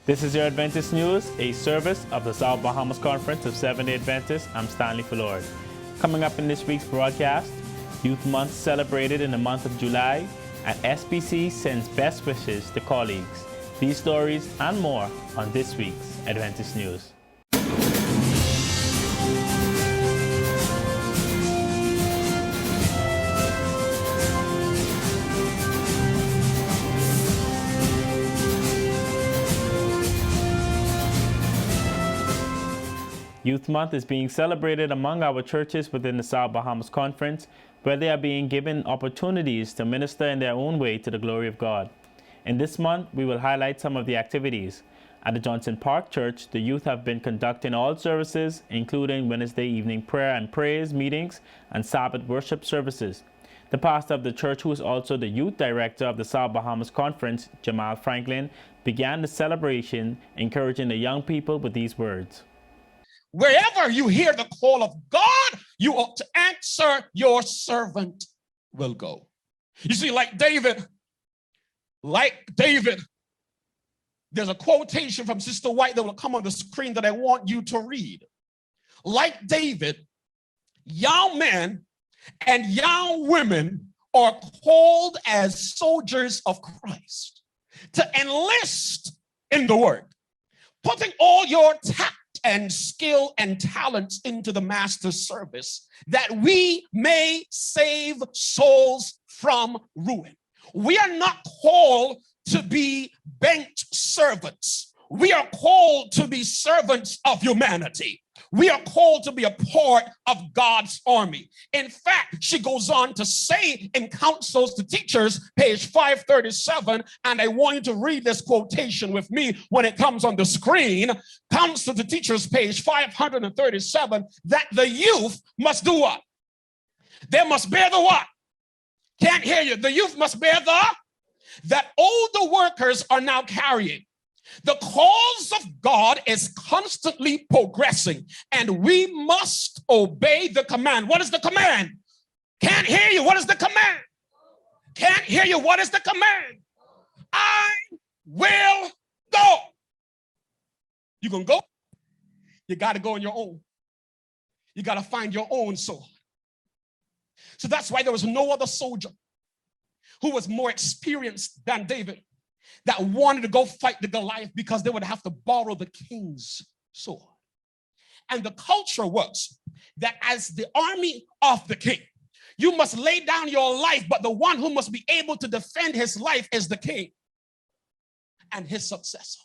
This is your Adventist News, a service of the South Bahamas Conference of Seventh-day Adventists. I'm Stanley Fullord. Coming up in this week's broadcast, Youth Month celebrated in the month of July, and SBC sends best wishes to colleagues. These stories and more on this week's Adventist News. Youth Month is being celebrated among our churches within the South Bahamas Conference, where they are being given opportunities to minister in their own way to the glory of God. In this month, we will highlight some of the activities. At the Johnson Park Church, the youth have been conducting all services, including Wednesday evening prayer and praise meetings and Sabbath worship services. The pastor of the church, who is also the youth director of the South Bahamas Conference, Jamal Franklin, began the celebration, encouraging the young people with these words. Wherever you hear the call of God, you ought to answer, your servant will go. You see, like David, there's a quotation from Sister White that will come on the screen that I want you to read. Like David, young men and young women are called as soldiers of Christ to enlist in the work, putting all your tact and skill and talents into the master's service, that we may save souls from ruin. We are not called to be bench servants. We are called to be servants of humanity. We are called to be a part of God's army. In fact, she goes on to say in Counsels to Teachers, page 537, and I want you to read this quotation with me when it comes on the screen. Counsel to Teachers, page 537, that the youth must do what? They must bear the what? Can't hear you. The youth must bear that older workers are now carrying. The cause of God is constantly progressing, and we must obey the command. What is the command? Can't hear you. What is the command? Can't hear you. What is the command? I will go. You gonna go? You got to go on your own. You got to find your own sword. So that's why there was no other soldier who was more experienced than David that wanted to go fight the Goliath, because they would have to borrow the king's sword. And the culture was that as the army of the king, you must lay down your life, but the one who must be able to defend his life is the king and his successor.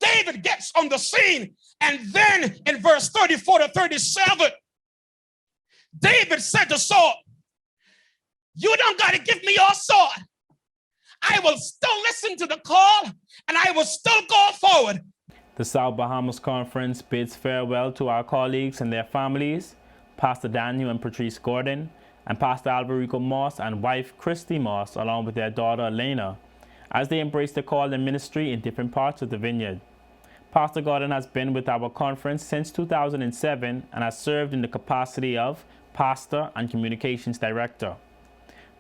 David gets on the scene, and then in verse 34 to 37, David said to Saul, "You don't got to give me your sword. I will still listen to the call, and I will still go forward." The South Bahamas Conference bids farewell to our colleagues and their families, Pastor Daniel and Patrice Gordon, and Pastor Alvarico Moss and wife Christy Moss, along with their daughter Elena, as they embrace the call and ministry in different parts of the vineyard. Pastor Gordon has been with our conference since 2007 and has served in the capacity of pastor and communications director.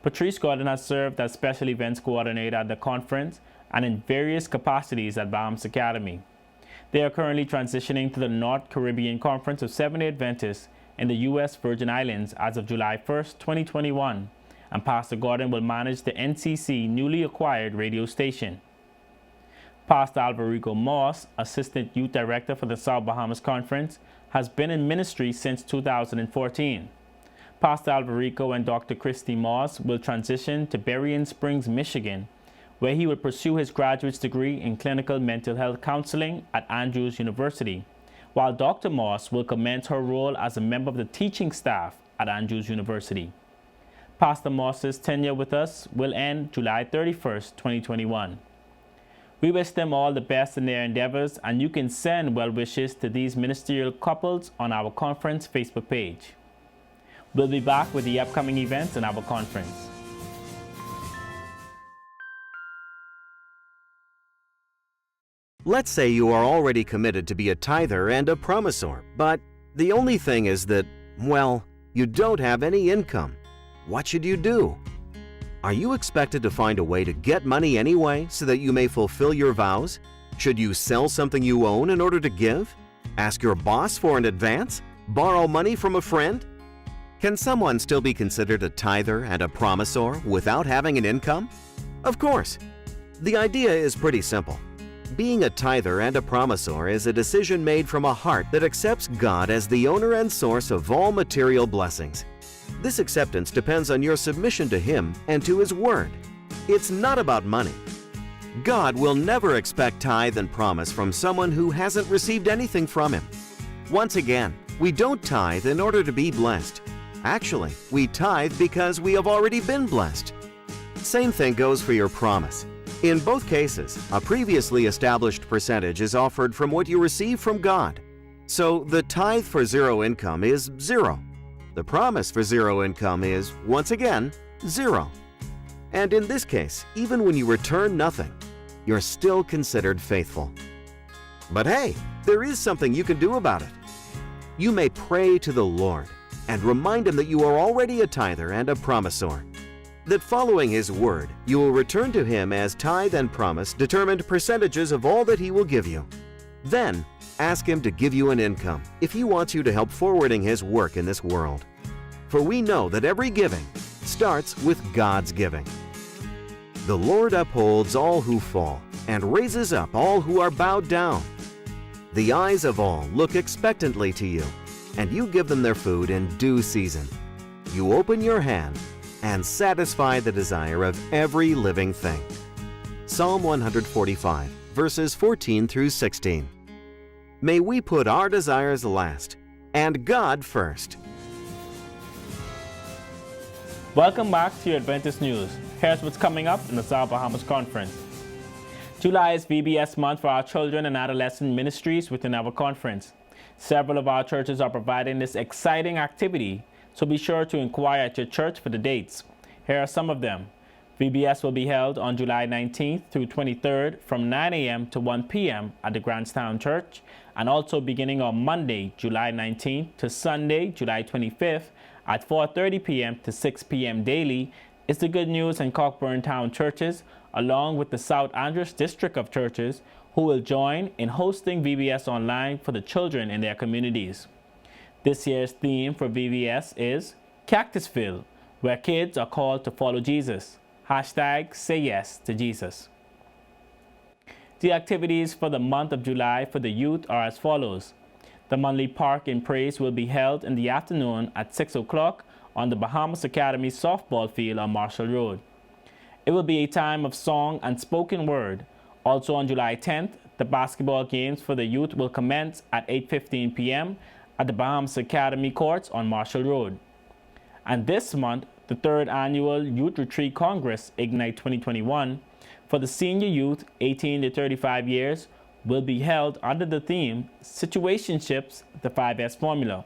Patrice Gordon has served as special events coordinator at the conference and in various capacities at Bahamas Academy. They are currently transitioning to the North Caribbean Conference of Seventh-day Adventists in the U.S. Virgin Islands as of July 1st, 2021, and Pastor Gordon will manage the NCC newly acquired radio station. Pastor Alvarico Moss, Assistant Youth Director for the South Bahamas Conference, has been in ministry since 2014. Pastor Alvarico and Dr. Christy Moss will transition to Berrien Springs, Michigan, where he will pursue his graduate's degree in clinical mental health counseling at Andrews University, while Dr. Moss will commence her role as a member of the teaching staff at Andrews University. Pastor Moss's tenure with us will end July 31st, 2021. We wish them all the best in their endeavors, and you can send well wishes to these ministerial couples on our conference Facebook page. We'll be back with the upcoming events in our conference. Let's say you are already committed to be a tither and a promisor, but the only thing is that, well, you don't have any income. What should you do? Are you expected to find a way to get money anyway so that you may fulfill your vows? Should you sell something you own in order to give? Ask your boss for an advance? Borrow money from a friend? Can someone still be considered a tither and a promisor without having an income? Of course. The idea is pretty simple. Being a tither and a promisor is a decision made from a heart that accepts God as the owner and source of all material blessings. This acceptance depends on your submission to Him and to His Word. It's not about money. God will never expect tithe and promise from someone who hasn't received anything from Him. Once again, we don't tithe in order to be blessed. Actually, we tithe because we have already been blessed. Same thing goes for your promise. In both cases, a previously established percentage is offered from what you receive from God. So the tithe for zero income is zero. The promise for zero income is, once again, zero. And in this case, even when you return nothing, you're still considered faithful. But hey, there is something you can do about it. You may pray to the Lord and remind Him that you are already a tither and a promisor. That following His word, you will return to Him as tithe and promise determined percentages of all that He will give you. Then, ask Him to give you an income if He wants you to help forwarding His work in this world. For we know that every giving starts with God's giving. The Lord upholds all who fall and raises up all who are bowed down. The eyes of all look expectantly to you, and you give them their food in due season. You open your hand and satisfy the desire of every living thing. Psalm 145, verses 14 through 16. May we put our desires last and God first. Welcome back to your Adventist News. Here's what's coming up in the South Bahamas Conference. July is VBS month for our children and adolescent ministries within our conference. Several of our churches are providing this exciting activity, so be sure to inquire at your church for the dates. Here are some of them. VBS will be held on July 19th through 23rd from 9 a.m. to 1 p.m. at the Grantstown Church, and also beginning on Monday, July 19th to Sunday, July 25th at 4:30 p.m. to 6 p.m. daily is the Good News and Cockburn Town churches, along with the South Andros District of Churches, who will join in hosting VBS online for the children in their communities. This year's theme for VBS is Cactusville, where kids are called to follow Jesus. #Say Yes to Jesus. The activities for the month of July for the youth are as follows. The monthly Park in Praise will be held in the afternoon at 6 o'clock on the Bahamas Academy softball field on Marshall Road. It will be a time of song and spoken word. Also on July 10th, the basketball games for the youth will commence at 8:15 p.m. at the Bahamas Academy courts on Marshall Road. And this month, the third annual Youth Retreat Congress, Ignite 2021, for the senior youth 18 to 35 years will be held under the theme Situationships, the 5S Formula.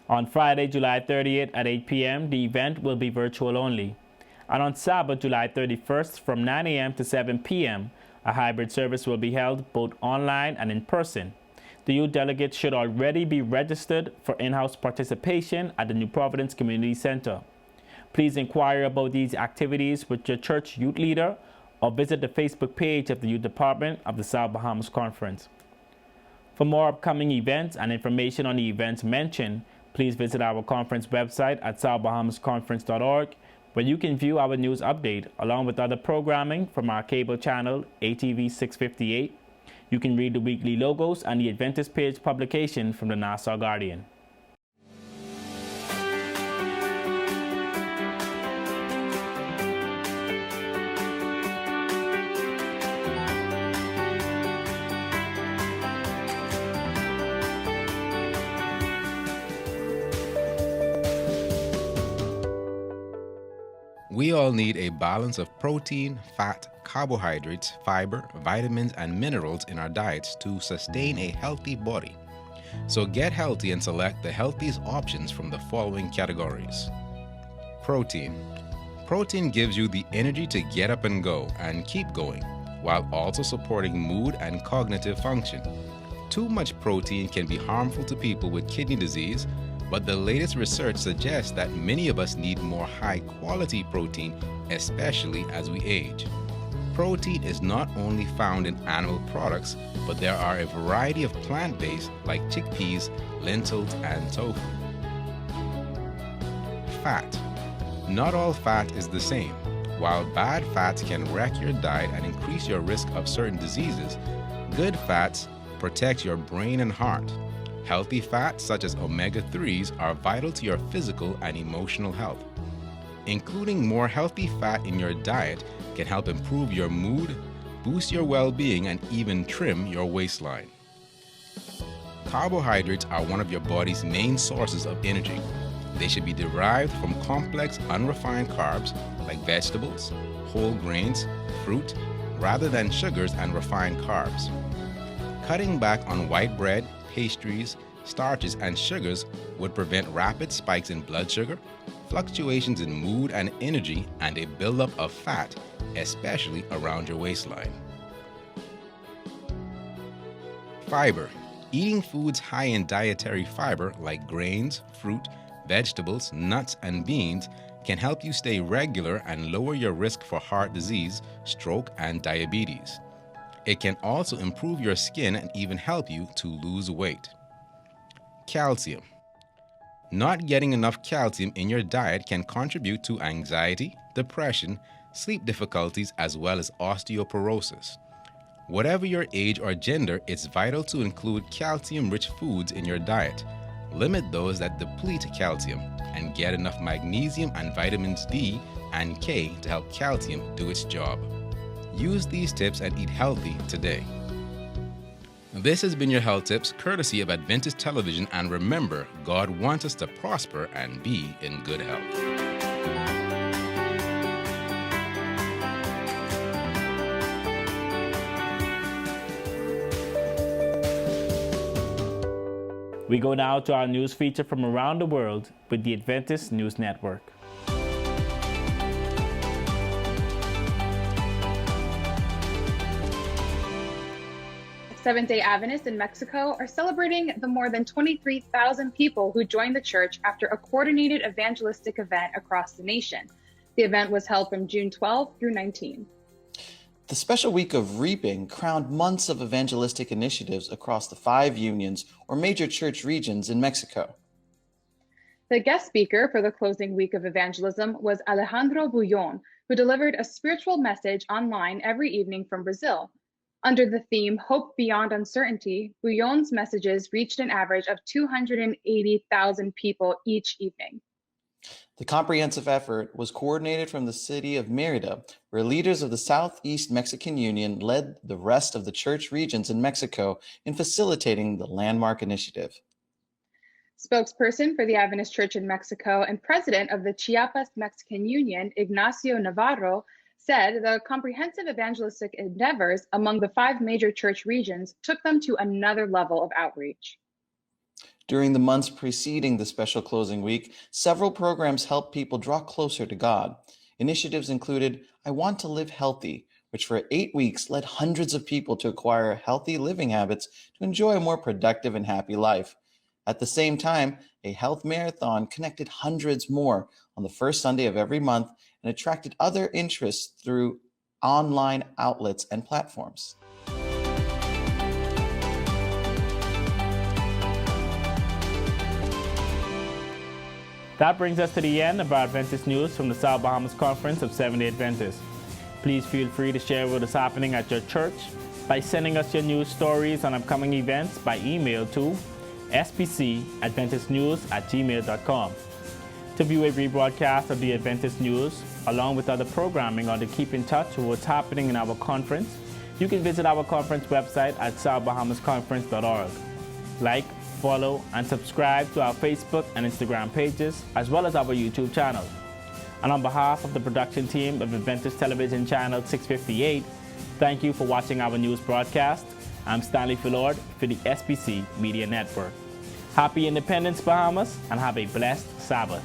On Friday, July 30th at 8 p.m., the event will be virtual only. And on Sabbath, July 31st from 9 a.m. to 7 p.m., a hybrid service will be held both online and in person. The youth delegates should already be registered for in-house participation at the New Providence Community Center. Please inquire about these activities with your church youth leader or visit the Facebook page of the Youth Department of the South Bahamas Conference. For more upcoming events and information on the events mentioned, please visit our conference website at southbahamasconference.org, where you can view our news update along with other programming from our cable channel ATV 658. You can read the weekly logos and the Adventist page publication from the Nassau Guardian. We all need a balance of protein, fat, carbohydrates, fiber, vitamins, and minerals in our diets to sustain a healthy body. So get healthy and select the healthiest options from the following categories. Protein. Protein gives you the energy to get up and go and keep going, while also supporting mood and cognitive function. Too much protein can be harmful to people with kidney disease, but the latest research suggests that many of us need more high-quality protein, especially as we age. Protein is not only found in animal products, but there are a variety of plant-based like chickpeas, lentils, and tofu. Fat. Not all fat is the same. While bad fats can wreck your diet and increase your risk of certain diseases, good fats protect your brain and heart. Healthy fats such as omega-3s are vital to your physical and emotional health. Including more healthy fat in your diet can help improve your mood, boost your well-being, and even trim your waistline. Carbohydrates are one of your body's main sources of energy. They should be derived from complex, unrefined carbs like vegetables, whole grains, fruit, rather than sugars and refined carbs. Cutting back on white bread, pastries, starches, and sugars would prevent rapid spikes in blood sugar, fluctuations in mood and energy, and a buildup of fat, especially around your waistline. Fiber. Eating foods high in dietary fiber like grains, fruit, vegetables, nuts, and beans can help you stay regular and lower your risk for heart disease, stroke, and diabetes. It can also improve your skin and even help you to lose weight. Calcium. Not getting enough calcium in your diet can contribute to anxiety, depression, sleep difficulties, as well as osteoporosis. Whatever your age or gender, it's vital to include calcium-rich foods in your diet. Limit those that deplete calcium and get enough magnesium and vitamins D and K to help calcium do its job. Use these tips and eat healthy today. This has been your Health Tips, courtesy of Adventist Television, and remember, God wants us to prosper and be in good health. We go now to our news feature from around the world with the Adventist News Network. Seventh-day Adventists in Mexico are celebrating the more than 23,000 people who joined the church after a coordinated evangelistic event across the nation. The event was held from June 12 through 19. The special week of reaping crowned months of evangelistic initiatives across the 5 unions or major church regions in Mexico. The guest speaker for the closing week of evangelism was Alejandro Bullón, who delivered a spiritual message online every evening from Brazil. Under the theme Hope Beyond Uncertainty, Bullón's messages reached an average of 280,000 people each evening. The comprehensive effort was coordinated from the city of Mérida, where leaders of the Southeast Mexican Union led the rest of the church regions in Mexico in facilitating the landmark initiative. Spokesperson for the Adventist Church in Mexico and president of the Chiapas Mexican Union, Ignacio Navarro, said the comprehensive evangelistic endeavors among the 5 major church regions took them to another level of outreach. During the months preceding the special closing week, several programs helped people draw closer to God. Initiatives included I Want to Live Healthy, which for 8 weeks led hundreds of people to acquire healthy living habits to enjoy a more productive and happy life. At the same time, a health marathon connected hundreds more on the first Sunday of every month and attracted other interests through online outlets and platforms. That brings us to the end of our Adventist news from the South Bahamas Conference of Seventh-day Adventists. Please feel free to share what is happening at your church by sending us your news stories on upcoming events by email to spcadventistnews@gmail.com. To view a rebroadcast of the Adventist news, along with other programming, or to keep in touch with what's happening in our conference, you can visit our conference website at southbahamasconference.org. Like, follow, and subscribe to our Facebook and Instagram pages, as well as our YouTube channel. And on behalf of the production team of Adventist Television Channel 658, thank you for watching our news broadcast. I'm Stanley Fillard for the SBC Media Network. Happy Independence, Bahamas, and have a blessed Sabbath.